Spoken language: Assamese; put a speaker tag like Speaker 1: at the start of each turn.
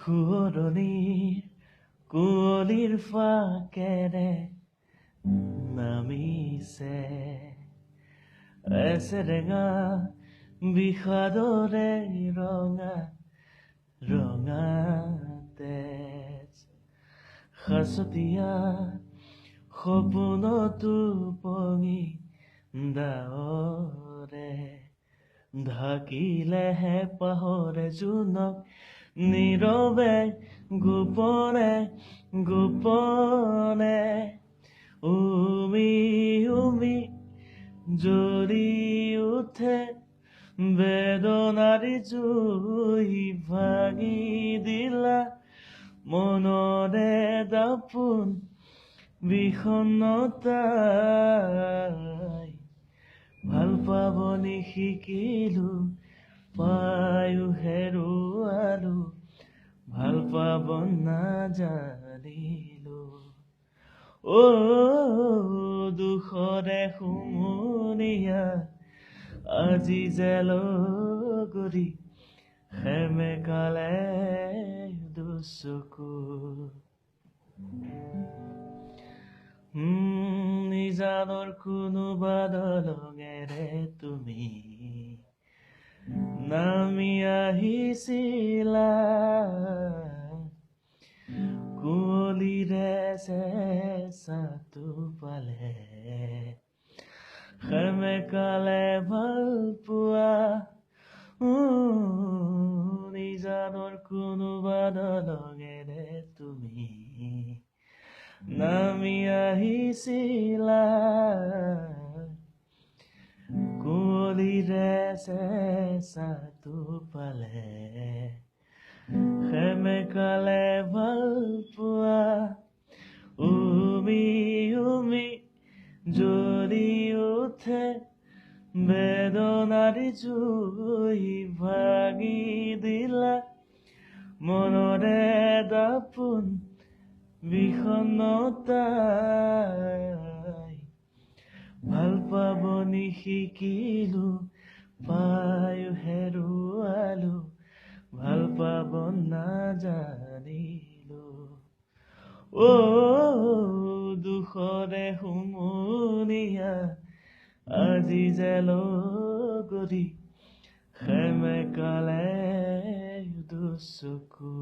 Speaker 1: সুৱৰণিৰ কুঁৱলীৰ ফাকেৰে নামিছে এছেৰেঙা বিষাদৰে ৰঙা ৰঙা তেজ সাঁচতীয়া সপোনতো পঙি ডাৱৰে ঢাকিলেহে পাহৰে জোনক নীৰৱে গোপনে গোপনে উমি উমি জ্বলি উঠে বেদনাৰ জুই ভাঙি দিলা মনৰে দাপোন বিষণ্ণতাই ভাল পাবনি শিকিলো পায়ো হেৰুৱালো ভাল পাব নাজানিলো দুখৰে হুমুনিয়া আজি জেলগৰি সেমেকালে দুচকু নিজানৰ কোনোবা দলঙেৰে তুমি নামি আহিছিলা কুঁৱলীৰে চেঁচাটো পালে সেমেকালে ভাল পোৱা নিজানৰ কোনোবা দলঙেৰে তুমি নামি আহিছিলা কুঁৱলীৰে চেঁচাটো পালে সেমেকালে ভাল পোৱা উমি উমি জ্বলি উঠে বেদনাৰ জুই ভাঙি দিলা মনৰে দাপোন বিষণ্ণতাই ভাল পাবনি শিকিলো পায়ো হেৰুৱালো ভাল পাব নাজানিলো দুখৰে হুমুনিয়া আজি জেলগৰি সেমেকালে দুচকু